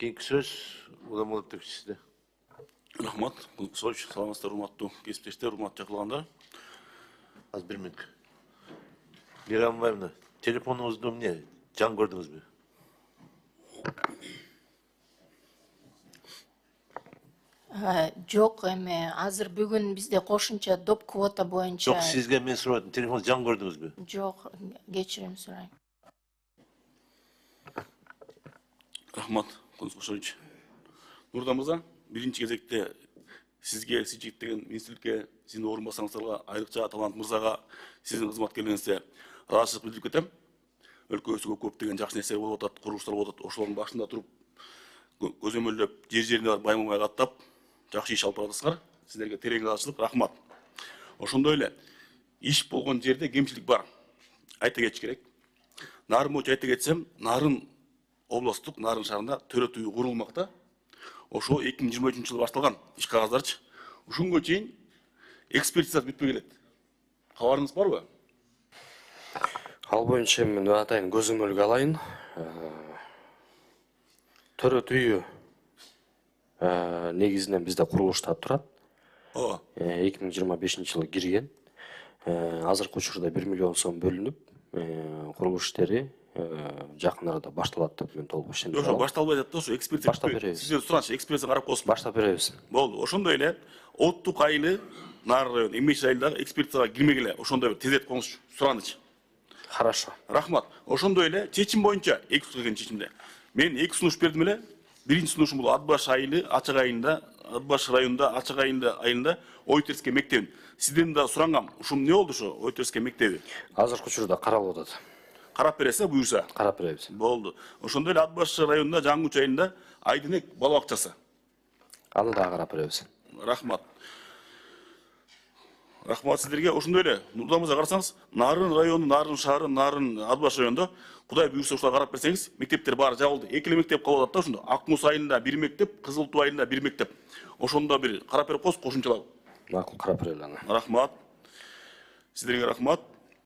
Кейінгі сөз Уламулат текшісінде. Рахмат, Құлқысович, саламатсыздар, урматтуу кесиптештер, урматтуу жакылагандар. Аз бір минут. Мейрам Ивановна, телефоныңызды не? Жан көрдіңіз бе? Жоқ, азыр бүгін бізде қошынша доп квота боюнча. Жоқ, сізге мен сұрадым, телефон жан көрдіңіз бе? Жоқ, кечирим сурайм. Рахмат, Құлқысович. Нурдан мырза, биринчи кезекте сизге, сижик деген министрликке, сиздин орунбасарыңыздарга, айрыкча талант мырзага, сиздин кызматкерлериңизге ыраазычылык билдирип кетем. Өлкөбүздө көптөгөн жакшы нерсе болуп атат, курулуштар болуп атат. Ошолордун башында туруп, көзөмөлдөп, жер-жерине байма-бай каттап, жакшы иш алып баратасыздар. Сиздерге терең ыраазычылык, рахмат. Ошондой эле иш болгон жерде кемчилик бар. Айта кетиш керек. Нарын боюнча айта кетсем, Нарын областық Нарын шаарында төрөт үй курулмакта. Ошо 2023 жылы башталган иш кагаздарчы. Ушунга чейин экспертиза бүтпөй келет. Кабарыңыз барбы? Ал боюнча мен атайын көзөмөлгө алайын. Төрөт үйү негизинен бизде курулуштап турат. 2025 жылы кирген. Азыркы учурда 1 миллион сом бөлүнүп, курулуш иштери жакын арада башталат деп мен толук ишендим. Ошо башталбай жатты, ошо экспертиза. Баштап беребиз. Сиздер сураныч, экспертиза карап коесуз. Баштап беребиз. Болду. Ошондой эле Оттук айылы Нарын району Эмеш айылдагы экспертизага кирмегиле. Ошондой бир тездетип коюңузчу. Сураныч. Хорошо. Рахмат. Ошондой эле чечим боюнча, эки келген чечимде. Мен эки сунуш бердим эле. Биринчи сунушум бул Атбаш айылы, Ачак айылында, Атбаш районунда, Ачак айылында Ойтерске мектебин. Сизден да сурангам, ушул эмне болду ошо Ойтерске мектеби? Азыркы учурда каралып атат. Карап бересиз, буюрса? Карап беребиз. Болду. Ошондой эле Атбаш районунда Жаңгуч айылында Айдынек бала бакчасы. Аны да карап беребиз. Рахмат. Рахмат сиздерге. Ошондой эле Нурдамызга карасаңыз, Нарын району, Нарын шаары, Нарын Атбаш районунда Кудай буюрса ушуга карап берсеңиз, мектептер баары жабылды. Экиле мектеп калып атат да ошондо. Акмус айылында 1 мектеп, Кызыл Туу айылында 1 мектеп. Ошондо бир карап берип коесуз, кошумчалап. Макул, карап берели аны. Рахмат. Сиздерге рахмат.